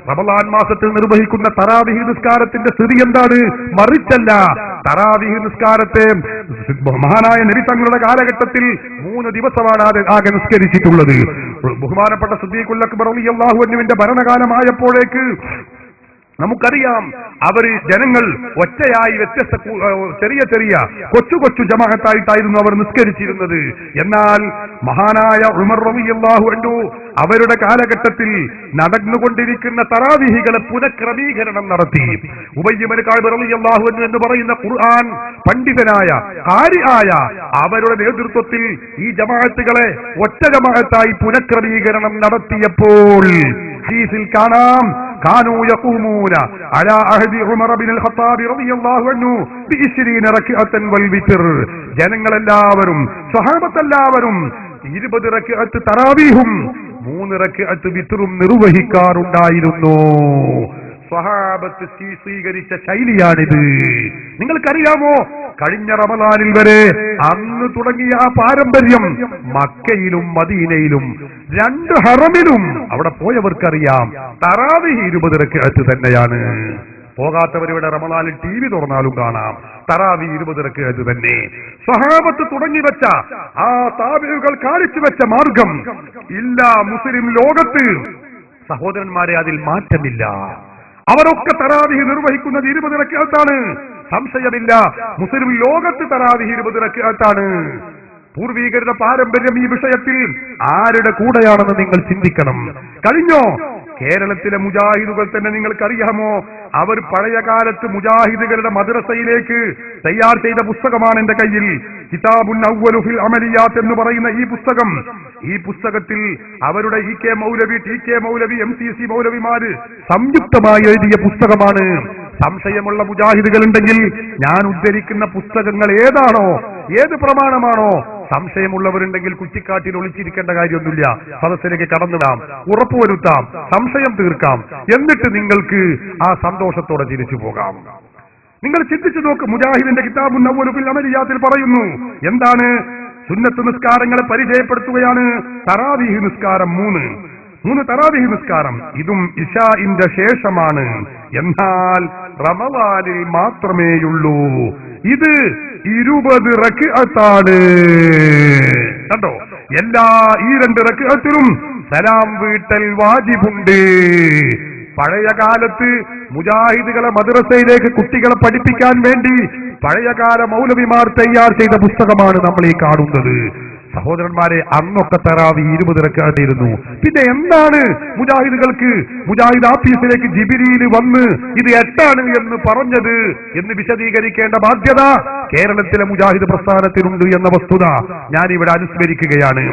റമളാൻ മാസത്തിൽ നിർവഹിക്കുന്ന തറാവീഹ് നിസ്കാരത്തിന്റെ സ്ഥിതി എന്താണ്? മറിച്ചല്ല, തറാവീഹ് നിസ്കാരത്തെ മഹാനായ നബി തങ്ങളുടെ കാലഘട്ടത്തിൽ 3 ദിവസമാണ് ആകെ നിസ്കരിച്ചിട്ടുള്ളത്. ബഹുമാനപ്പെട്ട സിദ്ദീഖുൽ അക്ബർ റളിയല്ലാഹു അൻഹുവിന്റെ ഭരണകാലമായപ്പോഴേക്ക് നമുക്കറിയാം, അവർ ജനങ്ങൾ ഒറ്റയായി വ്യത്യസ്ത ചെറിയ ചെറിയ കൊച്ചു ജമാഅത്തായിട്ടായിരുന്നു അവർ നിസ്കരിച്ചിരുന്നത്. എന്നാൽ മഹാനായ ഉമർ റളിയല്ലാഹു അൻഹു അവരുടെ കാലഘട്ടത്തിൽ നടന്നുകൊണ്ടിരിക്കുന്ന തറാവീഹുകളെ പുനഃക്രമീകരണം നടത്തി. ഉബയ്യ് ഇബ്നു കഅബ് റളിയല്ലാഹു അൻഹു എന്ന് പറയുന്ന ഖുർആൻ പണ്ഡിതനായ ഖാരിആയ അവരുടെ നേതൃത്വത്തിൽ ഈ ജമാഅത്തുകളെ ഒറ്റ ജമാഅത്തായി പുനഃക്രമീകരണം നടത്തിയപ്പോൾ ഹദീസിൽ കാണാം, കാനൂ യഖൂമൂന അലാ അഹദി ഉമർ ഇബ്നുൽ ഖത്താബ് റളിയല്ലാഹു അൻഹു ബി20 റക്അത്തൻ വൽ വിത്ർ. ജനങ്ങളെല്ലാവരും സ്വഹാബത്തെല്ലാവരും 20 റക്അത്ത് തറാവീഹും 3 റക്അത്ത് വിത്റും നിർവഹിക്കാറുണ്ടായിരുന്നു. സ്വഹാബത്ത് സ്വീകരിച്ച ശൈലിയാണിത്. നിങ്ങൾക്കറിയാമോ, കഴിഞ്ഞ റമളാനിൽ വരെ അന്ന് തുടങ്ങിയ ആ പാരമ്പര്യം മക്കയിലും മദീനയിലും 2 ഹറമിലും അവിടെ പോയവർക്കറിയാം, തറാവീഹ് 20 റക്അത്ത് തന്നെയാണ്. പോകാത്തവരിവിടെ റമളാനിൽ TV തുറന്നാലും കാണാം, തറാവീഹ് 20 റക്അത്ത് തന്നെ. സ്വഹാബത്ത് തുടങ്ങി വെച്ച ആ താബിഈകൾ കാണിച്ചു വെച്ച മാർഗം ഇല്ല മുസ്ലിം ലോകത്ത്. സഹോദരന്മാരെ, അതിൽ മാറ്റമില്ല. അവരൊക്കെ തറാവീഹ് നിർവഹിക്കുന്നത് 20 റക്അത്താണ്. സംശയമില്ല, മുസ്ലിം ലോകത്ത് തറാവീഹ് 20 റക്അത്താണ്. പൂർവീകരുടെ പാരമ്പര്യം ഈ വിഷയത്തിൽ ആരുടെ കൂടെയാണെന്ന് നിങ്ങൾ ചിന്തിക്കണം. കഴിഞ്ഞോ കേരളത്തിലെ മുജാഹിദുകൾ തന്നെ നിങ്ങൾക്കറിയാമോ, അവർ പഴയ കാലത്ത് മുജാഹിദുകളുടെ മദ്രസയിലേക്ക് തയ്യാർ ചെയ്ത പുസ്തകമാണ് എന്റെ കയ്യിൽ. കിതാബുൻ അവ്വലു ഫിൽ അമലിയാത്ത് എന്ന് പറയുന്ന ഈ പുസ്തകത്തിൽ അവരുടെ ഇ കെ മൗലവി, ടി കെ മൗലവി, MCC മൗലവിമാര് സംയുക്തമായി എഴുതിയ പുസ്തകമാണ്. സംശയമുള്ള മുജാഹിദുകൾ ഉണ്ടെങ്കിൽ ഞാൻ ഉദ്ധരിക്കുന്ന പുസ്തകങ്ങൾ ഏതാണോ, ഏത് പ്രമാണമാണോ, സംശയമുള്ളവരുണ്ടെങ്കിൽ കുറ്റിക്കാട്ടിൽ ഒളിച്ചിരിക്കേണ്ട കാര്യമൊന്നുമില്ല. സദസ്സിലേക്ക് കടന്നിടാം, ഉറപ്പുവരുത്താം, സംശയം തീർക്കാം, എന്നിട്ട് നിങ്ങൾക്ക് ആ സന്തോഷത്തോടെ തിരിച്ചു പോകാം. നിങ്ങൾ ചിന്തിച്ചു നോക്ക്, മുജാഹിദിന്റെ കിതാബുൻ അവ്വലു ഫിൽ അമലിയാത്തിൽ പറയുന്നു എന്താണ്? സുന്നത്ത് നിസ്കാരങ്ങളെ പരിചയപ്പെടുത്തുകയാണ്. തറാവീഹ് നിസ്കാരം 3 തറാവീഹ് നിസ്കാരം, ഇതും ഇശാഇന്റെ ശേഷമാണ്. എന്നാൽ റമളാനിൽ മാത്രമേയുള്ളൂ. ഇത് 20 റക്അത്താണ്. കണ്ടോ, ഈ 2 റക്അത്തിലും സലാം വീട്ടൽ വാജിബുണ്ട്. പഴയ കാലത്ത് മുജാഹിദുകളെ മദ്രസയിലേക്ക് കുട്ടികളെ പഠിപ്പിക്കാൻ വേണ്ടി പഴയകാല മൗലവിമാർ തയ്യാർ ചെയ്ത പുസ്തകമാണ് നമ്മൾ ഈ കാണുന്നത്. സഹോദരന്മാരെ, അന്നൊക്കെ തറാവീഹ് 20 റക്അത്തായിരുന്നു. പിന്നെ എന്താണ് മുജാഹിദുകൾക്ക് മുജാഹിദ് ആഫീസിലേക്ക് ജിബ്രീൽ വന്ന് ഇത് 8 എന്ന് പറഞ്ഞത് എന്ന് വിശദീകരിക്കേണ്ട ബാധ്യത കേരളത്തിലെ മുജാഹിദ് പ്രസ്ഥാനത്തിനുണ്ട് എന്ന വസ്തുത ഞാനിവിടെ അനുസ്മരിക്കുകയാണ്.